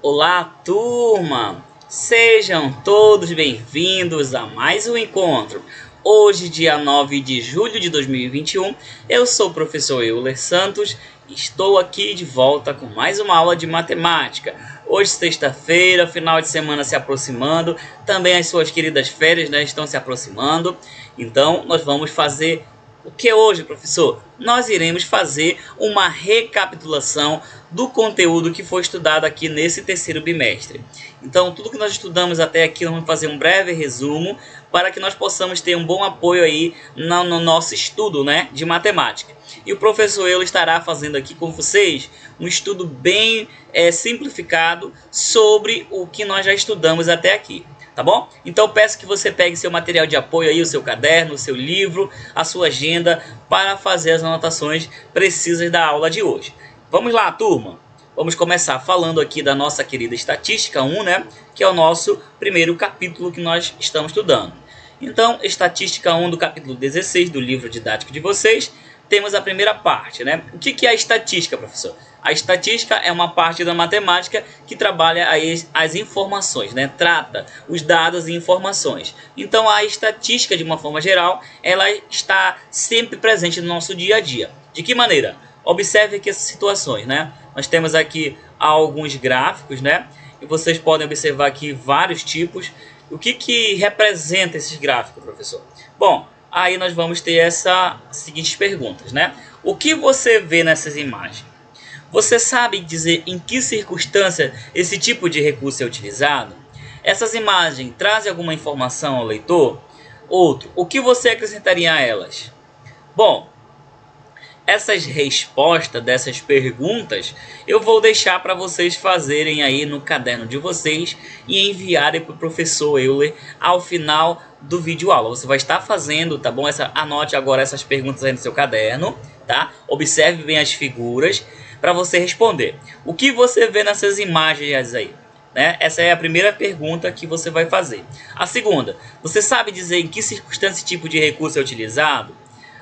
Olá, turma! Sejam todos bem-vindos a mais um encontro. Hoje, dia 9 de julho de 2021, eu sou o professor Euler Santos e estou aqui de volta com mais uma aula de matemática. Hoje, sexta-feira, final de semana se aproximando, também as suas queridas férias, estão se aproximando. Então, nós vamos fazer o que hoje, professor? Nós iremos fazer uma recapitulação do conteúdo que foi estudado aqui nesse terceiro bimestre. Então, tudo que nós estudamos até aqui, nós vamos fazer um breve resumo para que nós possamos ter um bom apoio aí no nosso estudo, de matemática. E o professor Euler estará fazendo aqui com vocês um estudo bem simplificado sobre o que nós já estudamos até aqui. Tá bom? Então peço que você pegue seu material de apoio aí, o seu caderno, o seu livro, a sua agenda para fazer as anotações precisas da aula de hoje. Vamos lá, turma! Vamos começar falando aqui da nossa querida Estatística 1, que é o nosso primeiro capítulo que nós estamos estudando. Então, Estatística 1 do capítulo 16 do livro didático de vocês, temos a primeira parte, O que é a estatística, professor? A estatística é uma parte da matemática que trabalha as informações, trata os dados e informações. Então, a estatística, de uma forma geral, ela está sempre presente no nosso dia a dia. De que maneira? Observe aqui essas situações, Nós temos aqui alguns gráficos, E vocês podem observar aqui vários tipos. O que representa esses gráficos, professor? Bom, aí nós vamos ter essas seguintes perguntas, O que você vê nessas imagens? Você sabe dizer em que circunstância esse tipo de recurso é utilizado? Essas imagens trazem alguma informação ao leitor? Outro, o que você acrescentaria a elas? Bom, essas respostas dessas perguntas eu vou deixar para vocês fazerem aí no caderno de vocês e enviarem para o professor Euler ao final do vídeo aula. Você vai estar fazendo, tá bom? Anote agora essas perguntas aí no seu caderno, tá? Observe bem as figuras para você responder. O que você vê nessas imagens aí? Essa é a primeira pergunta que você vai fazer. A segunda, você sabe dizer em que circunstância esse tipo de recurso é utilizado?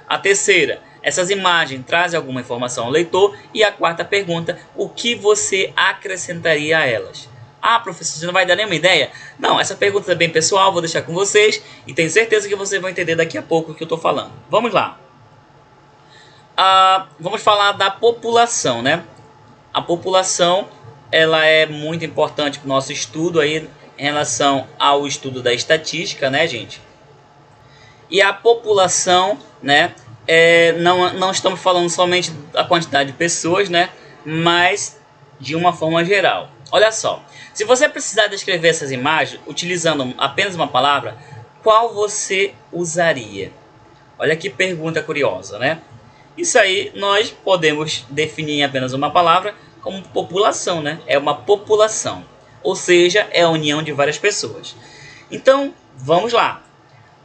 A terceira, essas imagens trazem alguma informação ao leitor? E a quarta pergunta, o que você acrescentaria a elas? Ah, professor, você não vai dar nenhuma ideia? Não, essa pergunta é bem pessoal, vou deixar com vocês e tenho certeza que vocês vão entender daqui a pouco o que eu estou falando. Vamos lá. Vamos falar da população, A população, ela é muito importante para o nosso estudo aí em relação ao estudo da estatística, gente? E a população, não estamos falando somente da quantidade de pessoas, mas de uma forma geral. Olha só, se você precisar descrever essas imagens utilizando apenas uma palavra, qual você usaria? Olha que pergunta curiosa, Isso aí nós podemos definir em apenas uma palavra como população, É uma população, ou seja, é a união de várias pessoas. Então, vamos lá.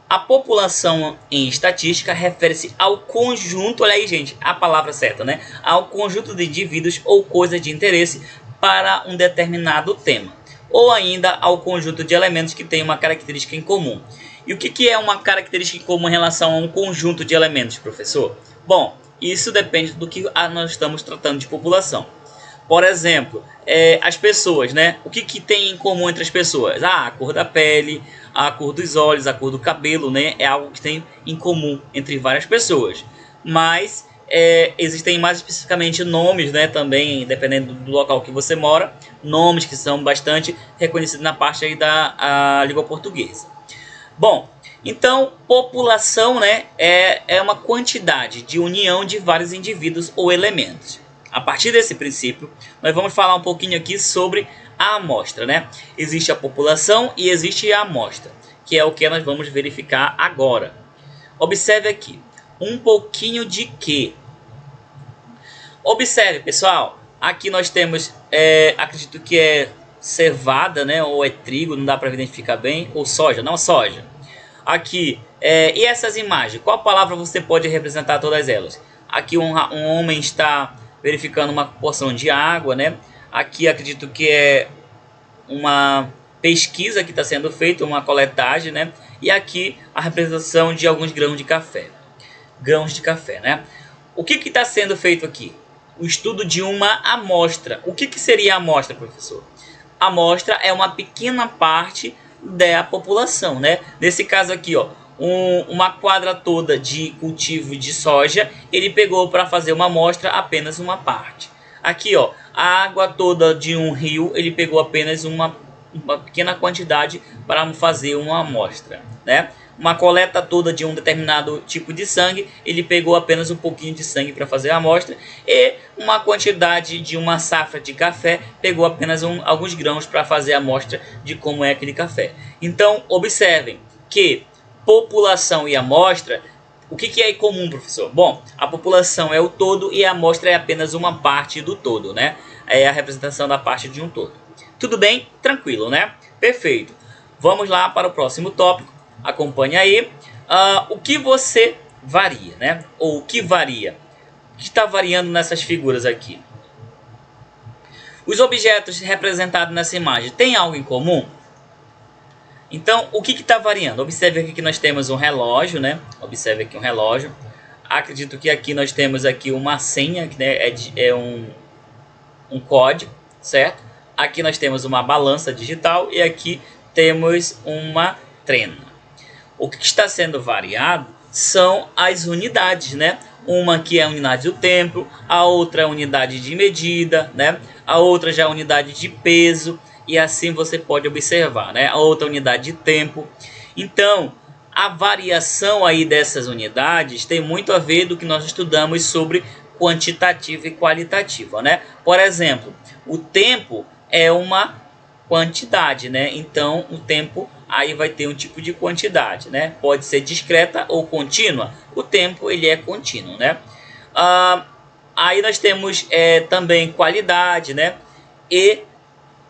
A população em estatística refere-se ao conjunto, olha aí gente, a palavra certa, Ao conjunto de indivíduos ou coisas de interesse para um determinado tema. Ou ainda ao conjunto de elementos que têm uma característica em comum. E o que é uma característica em comum em relação a um conjunto de elementos, professor? Bom, isso depende do que nós estamos tratando de população. Por exemplo, as pessoas, O que tem em comum entre as pessoas? A cor da pele, a cor dos olhos, a cor do cabelo, É algo que tem em comum entre várias pessoas. Mas existem mais especificamente nomes, também, dependendo do local que você mora, nomes que são bastante reconhecidos na parte aí da língua portuguesa. Bom, então, população, é uma quantidade de união de vários indivíduos ou elementos. A partir desse princípio, nós vamos falar um pouquinho aqui sobre a amostra, Existe a população e existe a amostra, que é o que nós vamos verificar agora. Observe aqui, um pouquinho de quê? Observe, pessoal, aqui nós temos, acredito que é cevada, ou é trigo, não dá para identificar bem, ou soja, não soja. Aqui, e essas imagens, qual palavra você pode representar todas elas? Aqui um homem está verificando uma porção de água, Aqui acredito que é uma pesquisa que está sendo feita, uma coletagem, E aqui a representação de alguns grãos de café. Grãos de café, O que está sendo feito aqui? O estudo de uma amostra. O que seria a amostra, professor? a amostra é uma pequena parte da população, né? Nesse caso aqui, ó, uma quadra toda de cultivo de soja, ele pegou para fazer uma amostra apenas uma parte. Aqui, ó, a água toda de um rio, ele pegou apenas uma pequena quantidade para fazer uma amostra, né? Uma coleta toda de um determinado tipo de sangue, ele pegou apenas um pouquinho de sangue para fazer a amostra. E uma quantidade de uma safra de café, pegou apenas alguns grãos para fazer a amostra de como é aquele café. Então, observem que população e amostra, o que é comum, professor? Bom, a população é o todo e a amostra é apenas uma parte do todo, né? É a representação da parte de um todo. Tudo bem? Tranquilo, né? Perfeito. Vamos lá para o próximo tópico. Acompanhe aí. O que você varia, né? Ou o que varia? O que está variando nessas figuras aqui? Os objetos representados nessa imagem têm algo em comum? Então, o que está variando? Observe aqui que nós temos um relógio, né? Observe aqui um relógio. Acredito que aqui nós temos aqui uma senha, que, né, é um código, certo? Aqui nós temos uma balança digital e aqui temos uma trena. O que está sendo variado são as unidades, né? Uma que é a unidade do tempo, a outra é a unidade de medida, né? A outra já é a unidade de peso, e assim você pode observar, né? A outra unidade de tempo. Então, a variação aí dessas unidades tem muito a ver do que nós estudamos sobre quantitativa e qualitativa, né? Por exemplo, o tempo é uma quantidade, né? Então, o tempo aí vai ter um tipo de quantidade, né? Pode ser discreta ou contínua. O tempo ele é contínuo, né? Aí nós temos também qualidade, né? E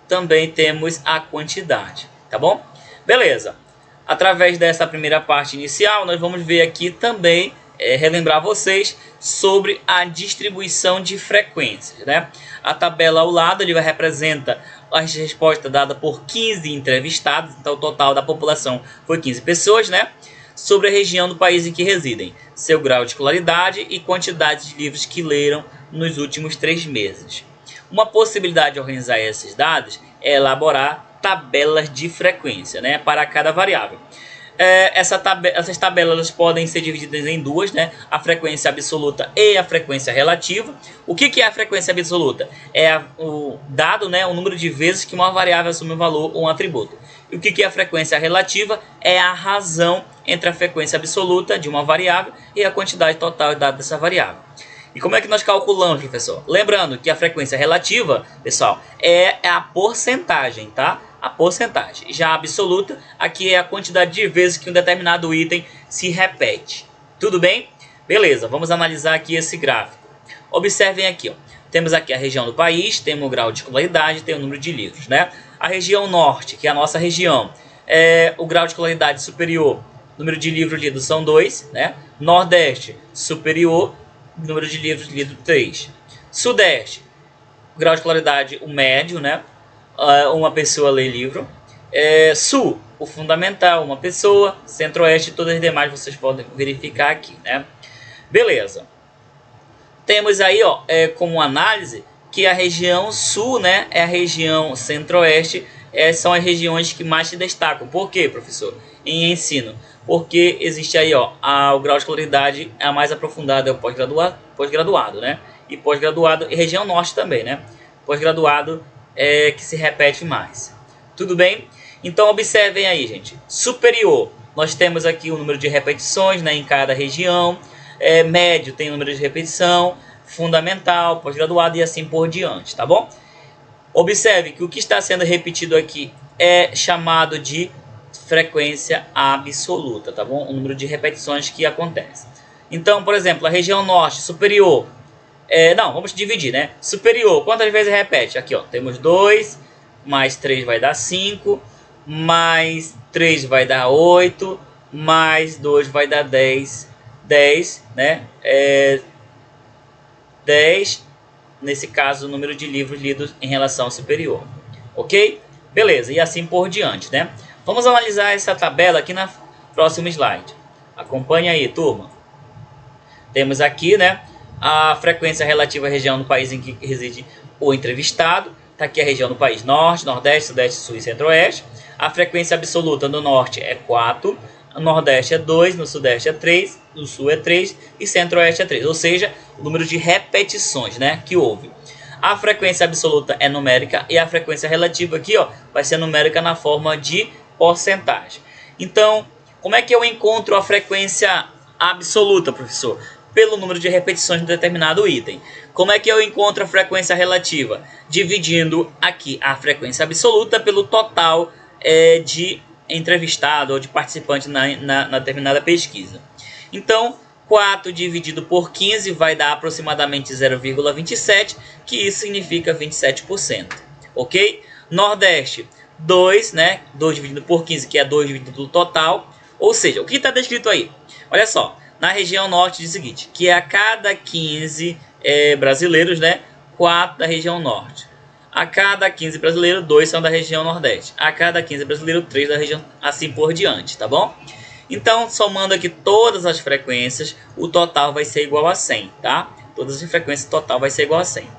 também temos a quantidade, tá bom? Beleza. Através dessa primeira parte inicial, nós vamos ver aqui também, relembrar vocês sobre a distribuição de frequências, né? A tabela ao lado ele representa as respostas dadas por 15 entrevistados, então o total da população foi 15 pessoas, né? Sobre a região do país em que residem, seu grau de escolaridade e quantidade de livros que leram nos últimos 3 meses. Uma possibilidade de organizar esses dados é elaborar tabelas de frequência, né, para cada variável. Essas tabelas podem ser divididas em duas, né? A frequência absoluta e a frequência relativa. O que é a frequência absoluta? É o dado, né, o número de vezes que uma variável assume um valor ou um atributo. E o que é a frequência relativa? É a razão entre a frequência absoluta de uma variável e a quantidade total de dados dessa variável. E como é que nós calculamos, professor? Lembrando que a frequência relativa, pessoal, é a porcentagem, tá? A porcentagem. Já a absoluta, aqui é a quantidade de vezes que um determinado item se repete. Tudo bem? Beleza, vamos analisar aqui esse gráfico. Observem aqui, ó. Temos aqui a região do país, temos o grau de escolaridade, tem o número de livros, né? A região norte, que é a nossa região, o grau de escolaridade superior, número de livros lidos são 2, né? Nordeste, superior, número de livros lidos 3. Sudeste, grau de escolaridade, o médio, né? Uma pessoa lê livro. Sul, o fundamental, uma pessoa. Centro-oeste, todas as demais vocês podem verificar aqui, né? Beleza. Temos aí, ó, como análise que a região sul, né, é a região centro-oeste, são as regiões que mais se destacam. Por quê, professor? Em ensino. Porque existe aí, ó, o grau de escolaridade a mais aprofundada é o pós-graduado, né? E pós-graduado, e região norte também, né? Pós-graduado que se repete mais. Tudo bem? Então observem aí, gente. Superior, nós temos aqui o número de repetições, né, em cada região. Médio tem o número de repetição. Fundamental, pós-graduado e assim por diante, tá bom? Observe que o que está sendo repetido aqui é chamado de frequência absoluta, tá bom? O número de repetições que acontece. Então, por exemplo, a região norte, superior. Não, vamos dividir, né? Superior, quantas vezes repete? Aqui, ó, temos 2, mais 3 vai dar 5, mais 3 vai dar 8, mais 2 vai dar 10. 10, né? 10, nesse caso, o número de livros lidos em relação ao superior. Ok? Beleza, e assim por diante, né? Vamos analisar essa tabela aqui na próximo slide. Acompanhe aí, turma. Temos aqui, né, a frequência relativa à região do país em que reside o entrevistado. Está aqui a região do país: Norte, Nordeste, Sudeste, Sul e Centro-Oeste. A frequência absoluta no Norte é 4, no Nordeste é 2, no Sudeste é 3, no Sul é 3 e Centro-Oeste é 3. Ou seja, o número de repetições, né, que houve. A frequência absoluta é numérica e a frequência relativa aqui, ó, vai ser numérica na forma de porcentagem. Então, como é que eu encontro a frequência absoluta, professor? Pelo número de repetições de determinado item. Como é que eu encontro a frequência relativa? Dividindo aqui a frequência absoluta pelo total de entrevistado ou de participante na determinada pesquisa. Então, 4 dividido por 15 vai dar aproximadamente 0,27, que isso significa 27%. Ok? Nordeste, 2, né? 2 dividido por 15, que é 2 dividido pelo total. Ou seja, o que está descrito aí? Olha só. Na região norte diz o seguinte, que a cada 15 brasileiros, né, 4 da região norte. A cada 15 brasileiros, 2 são da região nordeste. A cada 15 brasileiros, 3 da região, assim por diante, tá bom? Então, somando aqui todas as frequências, o total vai ser igual a 100, tá? Todas as frequências, o total vai ser igual a 100.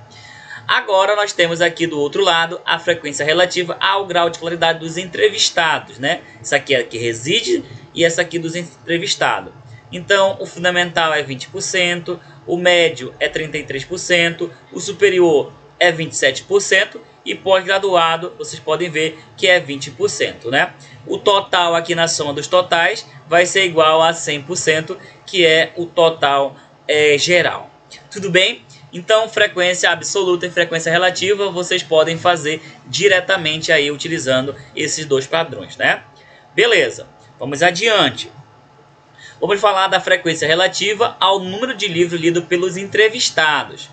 Agora, nós temos aqui do outro lado a frequência relativa ao grau de escolaridade dos entrevistados, né? Essa aqui é a que reside e essa aqui dos entrevistados. Então, o fundamental é 20%, o médio é 33%, o superior é 27% e pós-graduado, vocês podem ver que é 20%, né? O total aqui na soma dos totais vai ser igual a 100%, que é o total geral. Tudo bem? Então, frequência absoluta e frequência relativa vocês podem fazer diretamente aí utilizando esses dois padrões, né? Beleza, vamos adiante. Vamos falar da frequência relativa ao número de livros lidos pelos entrevistados.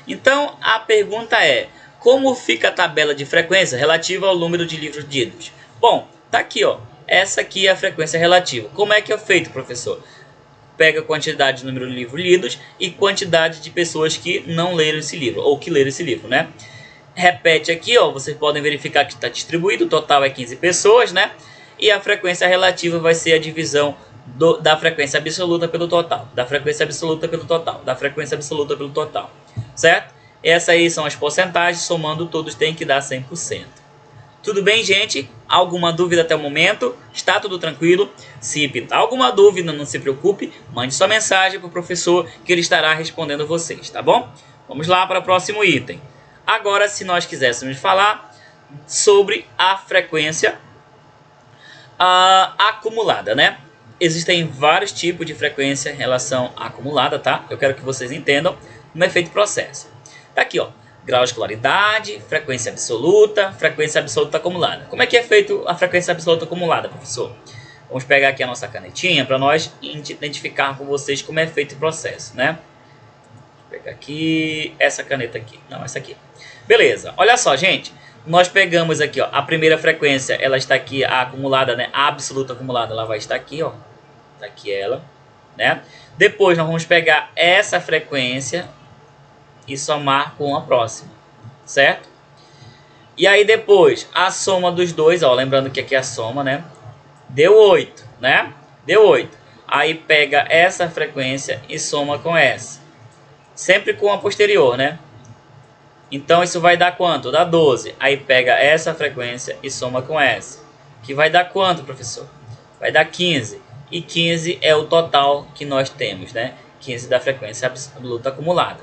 Então, a pergunta é, como fica a tabela de frequência relativa ao número de livros lidos? Bom, tá aqui, ó. Essa aqui é a frequência relativa. Como é que é feito, professor? Pega a quantidade de número de livros lidos e quantidade de pessoas que não leram esse livro, ou que leram esse livro, né? Repete aqui, ó. Vocês podem verificar que está distribuído, o total é 15 pessoas, né? E a frequência relativa vai ser a divisão da frequência absoluta pelo total, da frequência absoluta pelo total, da frequência absoluta pelo total, certo? Essas aí são as porcentagens, somando todos tem que dar 100%. Tudo bem, gente? Alguma dúvida até o momento? Está tudo tranquilo? Se pintar alguma dúvida, não se preocupe, mande sua mensagem para o professor que ele estará respondendo vocês, tá bom? Vamos lá para o próximo item. Agora, se nós quiséssemos falar sobre a frequência acumulada, né? Existem vários tipos de frequência em relação à acumulada, tá? Eu quero que vocês entendam como é feito o processo. Tá aqui, ó. Grau de escolaridade, frequência absoluta acumulada. Como é que é feito a frequência absoluta acumulada, professor? Vamos pegar aqui a nossa canetinha para nós identificar com vocês como é feito o processo, né? Vou pegar aqui essa caneta aqui. Não, essa aqui. Beleza. Olha só, gente. Nós pegamos aqui, ó, a primeira frequência, ela está aqui, a acumulada, né? A absoluta acumulada, ela vai estar aqui, ó. Tá aqui ela, né? Depois nós vamos pegar essa frequência e somar com a próxima, certo? E aí depois, a soma dos dois, ó, lembrando que aqui é a soma, né? Deu 8, né? Deu 8. Aí pega essa frequência e soma com essa. Sempre com a posterior, né? Então, isso vai dar quanto? Dá 12. Aí pega essa frequência e soma com essa. Que vai dar quanto, professor? Vai dar 15. E 15 é o total que nós temos, né? 15 da frequência absoluta acumulada.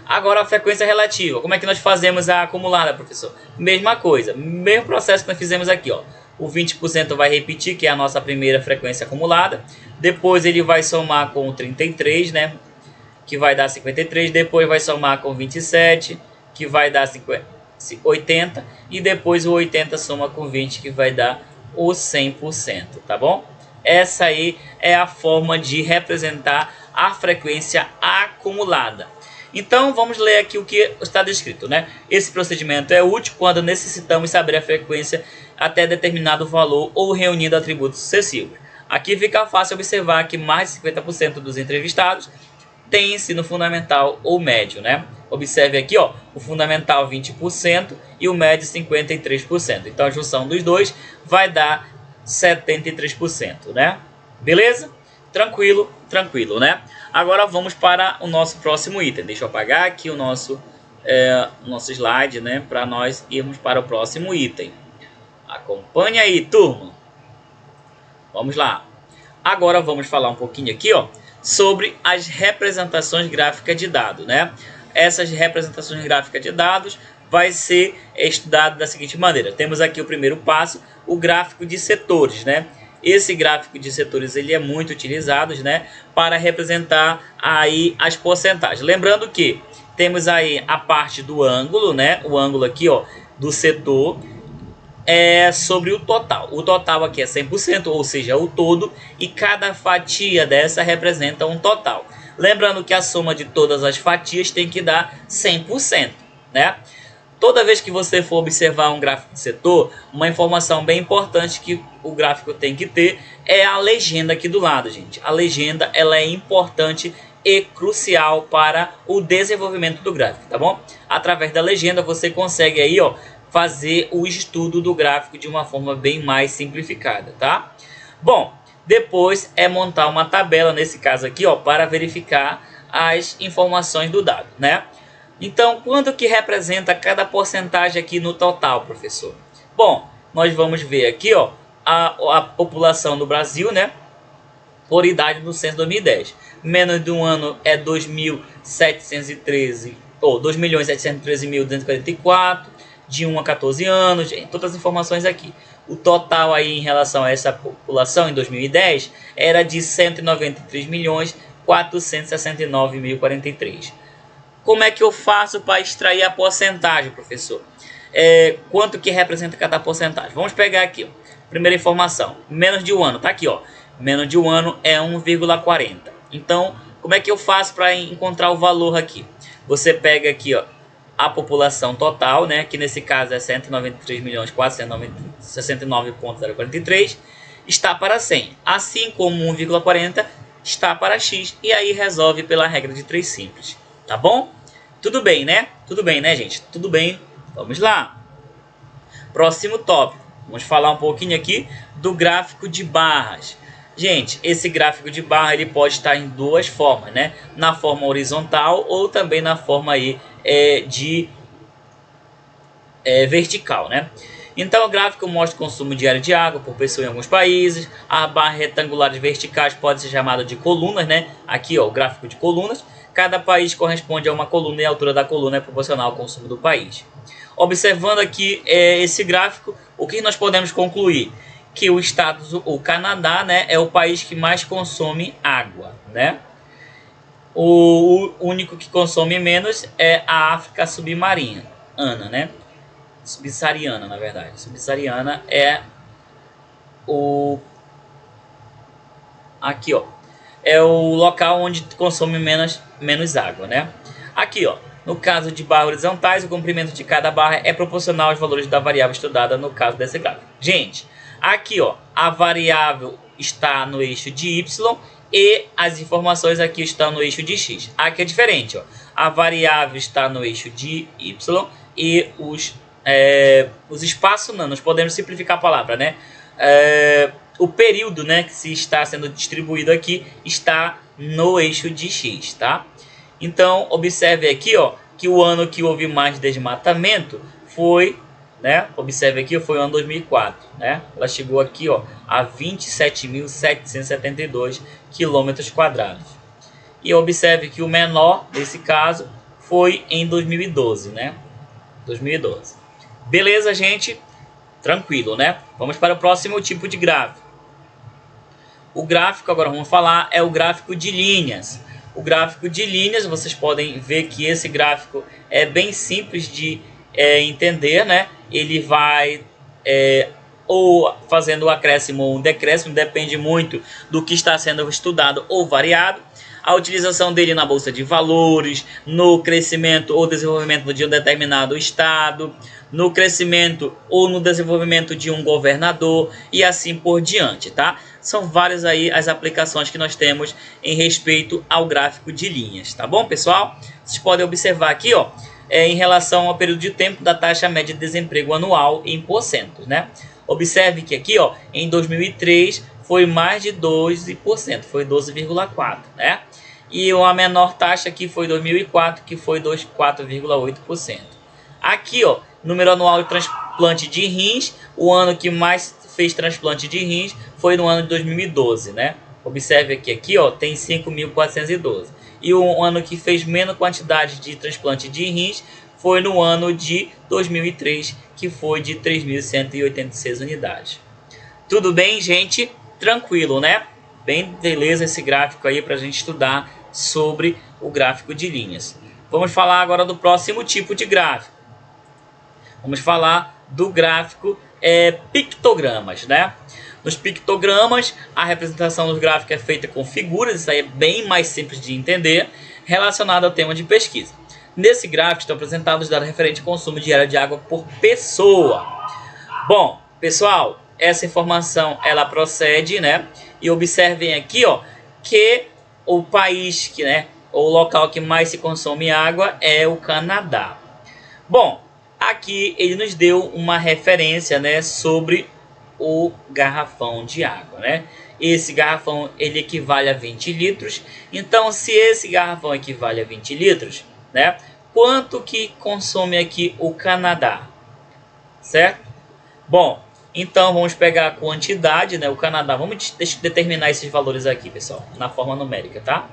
Agora, a frequência relativa. Como é que nós fazemos a acumulada, professor? Mesma coisa. Mesmo processo que nós fizemos aqui, ó. O 20% vai repetir, que é a nossa primeira frequência acumulada. Depois, ele vai somar com 33, né? Que vai dar 53. Depois, vai somar com 27, que vai dar 80, e depois o 80 soma com 20, que vai dar o 100%, tá bom? Essa aí é a forma de representar a frequência acumulada. Então, vamos ler aqui o que está descrito, né? Esse procedimento é útil quando necessitamos saber a frequência até determinado valor ou reunindo atributos sucessivos. Aqui fica fácil observar que mais de 50% dos entrevistados têm ensino fundamental ou médio, né? Observe aqui, ó, o fundamental 20% e o médio 53%. Então, a junção dos dois vai dar 73%, né? Beleza? Tranquilo, tranquilo, né? Agora vamos para o nosso próximo item. Deixa eu apagar aqui o nosso nosso slide, né, para nós irmos para o próximo item. Acompanhe aí, turma. Vamos lá. Agora vamos falar um pouquinho aqui, ó, sobre as representações gráficas de dados, né? Essas representações gráficas de dados vai ser estudado da seguinte maneira. Temos aqui o primeiro passo, o gráfico de setores, né? Esse gráfico de setores ele é muito utilizado, né, para representar aí as porcentagens. Lembrando que temos aí a parte do ângulo, né? O ângulo aqui, ó, do setor é sobre o total. O total aqui é 100%, ou seja, o todo, e cada fatia dessa representa um total. Lembrando que a soma de todas as fatias tem que dar 100%, né? Toda vez que você for observar um gráfico de setor, uma informação bem importante que o gráfico tem que ter é a legenda aqui do lado, gente. A legenda ela é importante e crucial para o desenvolvimento do gráfico, tá bom? Através da legenda você consegue aí, ó, fazer o estudo do gráfico de uma forma bem mais simplificada, tá? Bom, depois é montar uma tabela, nesse caso aqui, ó, para verificar as informações do dado, né? Então, quanto que representa cada porcentagem aqui no total, professor? Bom, nós vamos ver aqui, ó, a população do Brasil, né, por idade do censo 2010. Menos de um ano é 2.713, ou 2.713.244, de 1 a 14 anos, todas as informações aqui. O total aí em relação a essa população em 2010 era de 193.469.043. Como é que eu faço para extrair a porcentagem, professor? Quanto que representa cada porcentagem? Vamos pegar aqui, ó. Primeira informação, menos de um ano, tá aqui, ó. Menos de um ano é 1,40. Então, como é que eu faço para encontrar o valor aqui? Você pega aqui, ó, a população total, né, que nesse caso é 193.469.043, está para 100. Assim como 1,40 está para x, e aí resolve pela regra de 3 simples. Tá bom? Tudo bem, né? Tudo bem, né, gente? Tudo bem. Vamos lá. Próximo tópico. Vamos falar um pouquinho aqui do gráfico de barras. Gente, esse gráfico de barra ele pode estar em duas formas, né? Na forma horizontal ou também na forma aí, vertical, né? Então o gráfico mostra o consumo diário de água por pessoa em alguns países. A barra retangulares verticais pode ser chamada de colunas, né? Aqui, ó, o gráfico de colunas. Cada país corresponde a uma coluna e a altura da coluna é proporcional ao consumo do país. Observando aqui esse gráfico, o que nós podemos concluir? Que o Canadá, né, é o país que mais consome água, né? O único que consome menos é a África submarina, né? Subsaariana, na verdade. Subsaariana é aqui, ó. É o local onde consome menos água, né? Aqui, ó, no caso de barras horizontais, o comprimento de cada barra é proporcional aos valores da variável estudada no caso desse gráfico. Gente, aqui, ó, a variável está no eixo de y e as informações aqui estão no eixo de x. Aqui é diferente, ó. A variável está no eixo de y e os espaços não. Nós podemos simplificar a palavra, né? O período, né, que se está sendo distribuído aqui está no eixo de x, tá? Então, observe aqui, ó, que o ano que houve mais desmatamento foi, né? Observe aqui, foi o ano 2004, né? Ela chegou aqui, ó, a 27.772 km². E observe que o menor desse caso foi em 2012, né? 2012. Beleza, gente? Tranquilo, né? Vamos para o próximo tipo de gráfico. O gráfico, agora vamos falar, é o gráfico de linhas. O gráfico de linhas, vocês podem ver que esse gráfico é bem simples de entender, né? Ele vai ou fazendo um acréscimo ou um decréscimo, depende muito do que está sendo estudado ou variado. A utilização dele na bolsa de valores, no crescimento ou desenvolvimento de um determinado estado, no crescimento ou no desenvolvimento de um governador e assim por diante, tá? São várias aí as aplicações que nós temos em respeito ao gráfico de linhas, tá bom, pessoal? Vocês podem observar aqui, ó, em relação ao período de tempo da taxa média de desemprego anual em porcentos, né? Observe que aqui, ó, em 2003 foi mais de 12%, foi 12,4%, né? E a menor taxa aqui foi 2004, que foi 4,8%. Aqui, ó, número anual de transplante de rins, o ano que mais fez transplante de rins foi no ano de 2012, né? Observe aqui, ó, tem 5.412. E o ano que fez menos quantidade de transplante de rins foi no ano de 2003, que foi de 3.186 unidades. Tudo bem, gente? Tranquilo, né? Bem beleza esse gráfico aí para a gente estudar sobre o gráfico de linhas. Vamos falar agora do próximo tipo de gráfico. Vamos falar do gráfico pictogramas, né? Nos pictogramas, a representação do gráfico é feita com figuras, isso aí é bem mais simples de entender, relacionado ao tema de pesquisa. Nesse gráfico estão apresentados os dados referentes ao consumo diário de água por pessoa. Bom, pessoal, essa informação ela procede, né? E observem aqui, ó, que o país que, né, o local que mais se consome água é o Canadá. Bom, aqui ele nos deu uma referência, né, sobre o garrafão de água, né? Esse garrafão ele equivale a 20 litros. Então, se esse garrafão equivale a 20 litros, né? Quanto que consome aqui o Canadá? Certo? Bom, então vamos pegar a quantidade, né? O Canadá, vamos determinar esses valores aqui, pessoal, na forma numérica, tá?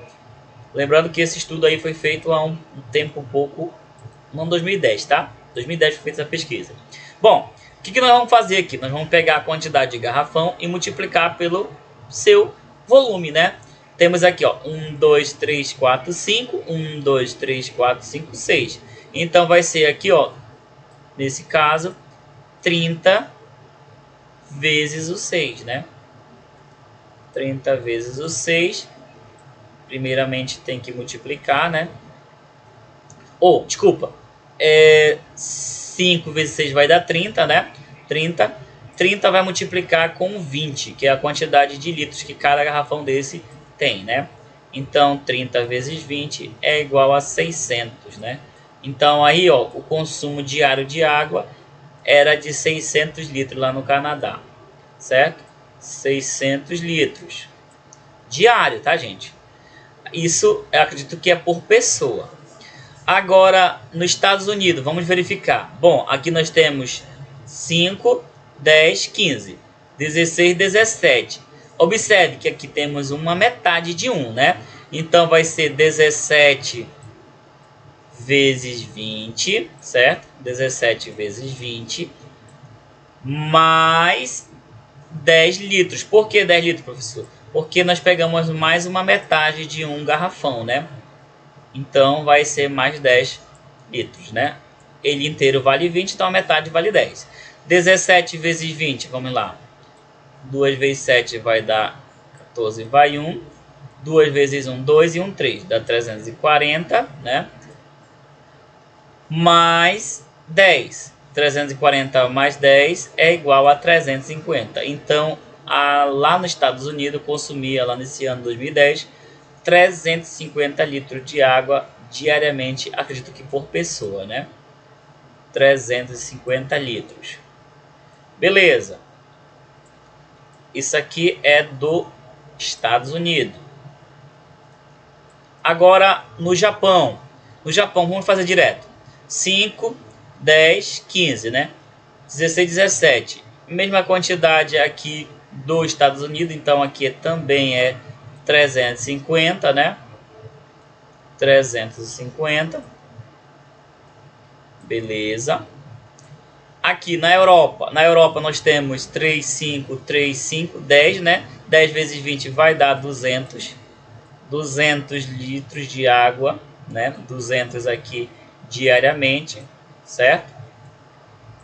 Lembrando que esse estudo aí foi feito há um tempo um pouco, não 2010, tá? 2010 foi feita essa pesquisa. Bom, o que nós vamos fazer aqui? Nós vamos pegar a quantidade de garrafão e multiplicar pelo seu volume, né? Temos aqui, ó, 1, 2, 3, 4, 5, 1, 2, 3, 4, 5, 6. Então vai ser aqui, ó, nesse caso, 30 vezes o 6, né? 30 vezes o 6. Primeiramente tem que multiplicar, né? Desculpa. 5 vezes 6 vai dar 30, né? 30 vai multiplicar com 20, que é a quantidade de litros que cada garrafão desse tem, né? Então, 30 vezes 20 é igual a 600, né? Então, aí, ó, o consumo diário de água era de 600 litros lá no Canadá, certo? 600 litros diário, tá, gente? Isso, eu acredito que é por pessoa. Agora, nos Estados Unidos, vamos verificar. Bom, aqui nós temos 5, 10, 15, 16, 17. Observe que aqui temos uma metade de 1, né? Então, vai ser 17 vezes 20, certo? 17 vezes 20, mais 10 litros. Por que 10 litros, professor? Porque nós pegamos mais uma metade de um garrafão, né? Então, vai ser mais 10 litros, né? Ele inteiro vale 20, então a metade vale 10. 17 vezes 20, vamos lá. 2 vezes 7 vai dar 14, vai 1. 2 vezes 1, 2 e 1, 3. Dá 340, né? Mais 10. 340 mais 10 é igual a 350. Então, lá nos Estados Unidos, consumia, lá nesse ano 2010, 350 litros de água diariamente, acredito que por pessoa, né? 350 litros. Beleza. Isso aqui é do Estados Unidos. Agora, no Japão. No Japão, vamos fazer direto. 5, 10, 15, né? 16, 17. Mesma quantidade aqui dos Estados Unidos, então aqui também é 350, né? 350. Beleza. Aqui na Europa nós temos 3, 5, 3, 5, 10, né? 10 vezes 20 vai dar 200. 200 litros de água, né? 200 aqui diariamente, certo?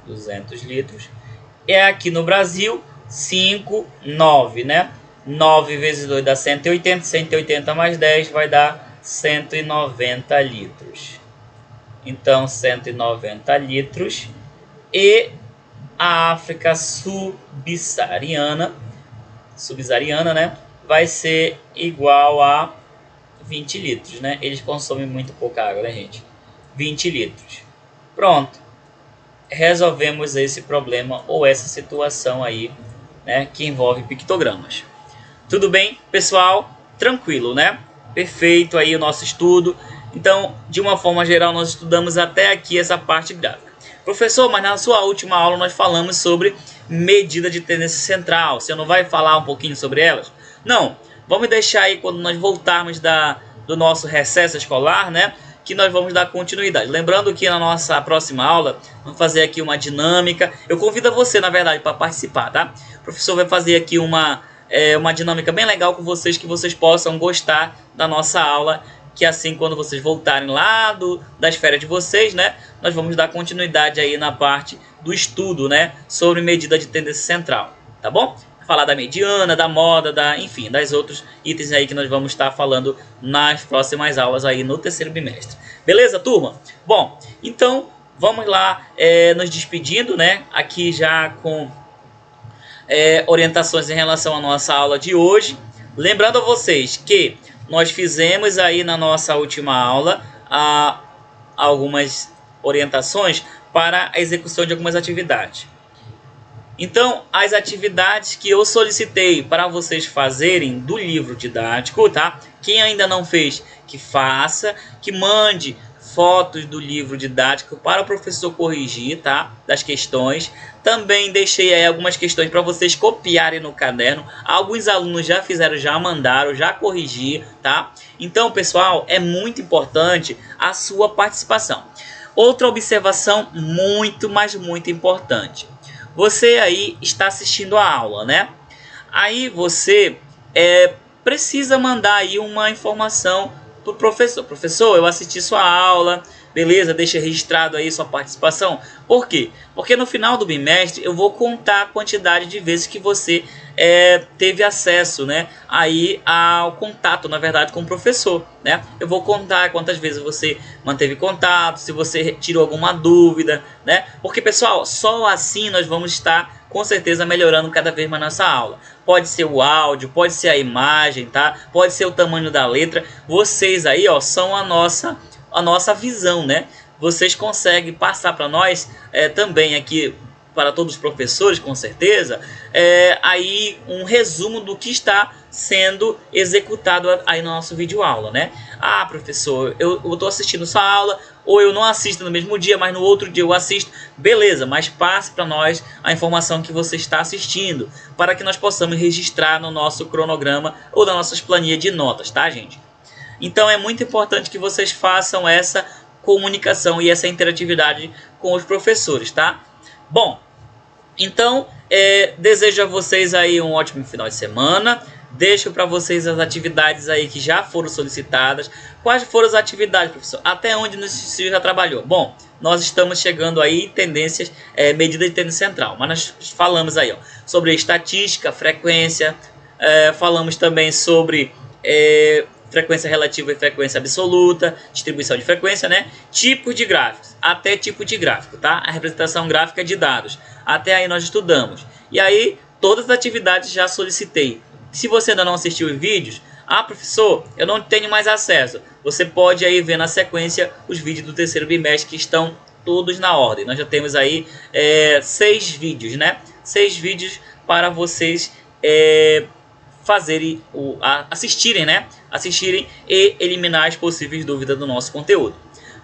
200 litros. E aqui no Brasil, 5, 9, né? 9 vezes 2 dá 180, 180 mais 10 vai dar 190 litros. Então, 190 litros. E a África subsaariana, né? Vai ser igual a 20 litros, né? Eles consomem muito pouca água, né, gente? 20 litros. Pronto. Resolvemos esse problema ou essa situação aí, né, que envolve pictogramas. Tudo bem, pessoal? Tranquilo, né? perfeito aí o nosso estudo. Então, de uma forma geral, nós estudamos até aqui essa parte gráfica. Professor, mas na sua última aula nós falamos sobre medida de tendência central. Você não vai falar um pouquinho sobre elas? Não, vamos deixar aí quando nós voltarmos do nosso recesso escolar, né? Que nós vamos dar continuidade. Lembrando que na nossa próxima aula, vamos fazer aqui uma dinâmica. Eu convido você, na verdade, para participar, tá? O professor vai fazer aqui uma dinâmica bem legal com vocês, que vocês possam gostar da nossa aula, que assim, quando vocês voltarem lá das férias de vocês, né? Nós vamos dar continuidade aí na parte do estudo, né? Sobre medida de tendência central, tá bom? Falar da mediana, da moda, enfim, das outros itens aí que nós vamos estar falando nas próximas aulas aí no terceiro bimestre. Beleza, turma? Bom, então vamos lá nos despedindo, né? Aqui já com orientações em relação à nossa aula de hoje. Lembrando a vocês que nós fizemos aí na nossa última aula algumas orientações para a execução de algumas atividades. Então, as atividades que eu solicitei para vocês fazerem do livro didático, tá? Quem ainda não fez, que faça, que mande fotos do livro didático para o professor corrigir, tá? Das questões. Também deixei aí algumas questões para vocês copiarem no caderno. Alguns alunos já fizeram, já mandaram, já corrigiram, tá? Então, pessoal, é muito importante a sua participação. Outra observação muito, mas muito importante. Você aí está assistindo a aula, né? Aí você precisa mandar aí uma informação para o professor. Professor, eu assisti sua aula, beleza, deixa registrado aí sua participação. Por quê? Porque no final do bimestre eu vou contar a quantidade de vezes que você teve acesso, né, aí ao contato, na verdade, com o professor, né? Eu vou contar quantas vezes você manteve contato, se você tirou alguma dúvida, né? Porque, pessoal, só assim nós vamos estar com certeza melhorando cada vez mais nossa aula. Pode ser o áudio, pode ser a imagem, tá? Pode ser o tamanho da letra. Vocês aí, ó, são a nossa visão, né? Vocês conseguem passar para nós também aqui, para todos os professores, com certeza, aí um resumo do que está sendo executado aí no nosso vídeo aula, né? Ah, professor, eu estou assistindo sua aula, ou eu não assisto no mesmo dia, mas no outro dia eu assisto. Beleza, mas passe para nós a informação que você está assistindo, para que nós possamos registrar no nosso cronograma ou nas nossas planilhas de notas, tá, gente? Então é muito importante que vocês façam essa comunicação e essa interatividade com os professores, tá? Bom, então desejo a vocês aí um ótimo final de semana. Deixo para vocês as atividades aí que já foram solicitadas. Quais foram as atividades, professor? Até onde você já trabalhou? Bom, nós estamos chegando aí em tendências, medida de tendência central. Mas nós falamos aí, ó, sobre estatística, frequência, falamos também sobre frequência relativa e frequência absoluta, distribuição de frequência, né? Tipos de gráficos, até tipo de gráfico, tá? A representação gráfica de dados. Até aí nós estudamos. E aí, todas as atividades já solicitei. Se você ainda não assistiu os vídeos, professor, eu não tenho mais acesso. Você pode aí ver na sequência os vídeos do terceiro bimestre que estão todos na ordem. Nós já temos aí 6 vídeos, né? 6 vídeos para vocês assistirem, né? Assistirem e eliminar as possíveis dúvidas do nosso conteúdo.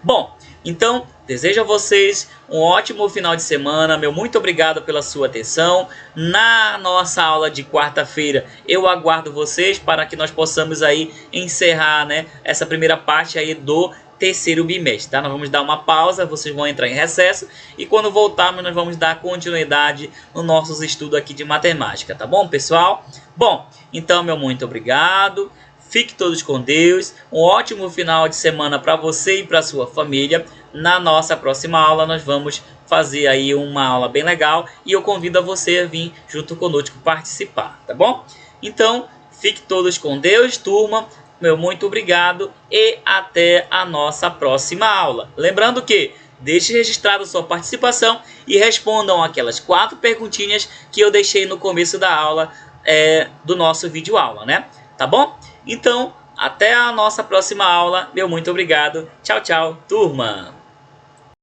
Bom, então desejo a vocês um ótimo final de semana. Meu muito obrigado pela sua atenção. Na nossa aula de quarta-feira eu aguardo vocês para que nós possamos aí encerrar, né, essa primeira parte aí do terceiro bimestre, tá? Nós vamos dar uma pausa, vocês vão entrar em recesso e quando voltarmos nós vamos dar continuidade nos nossos estudos aqui de matemática, tá bom, pessoal? Bom, então meu muito obrigado. Fique todos com Deus. Um ótimo final de semana para você e para sua família. Na nossa próxima aula nós vamos fazer aí uma aula bem legal e eu convido a você a vir junto conosco participar, tá bom? Então, fique todos com Deus, turma. Meu muito obrigado e até a nossa próxima aula. Lembrando que deixe registrado sua participação e respondam aquelas 4 perguntinhas que eu deixei no começo da aula do nosso vídeo aula, né? Tá bom? Então, até a nossa próxima aula. Meu muito obrigado. Tchau, tchau, turma!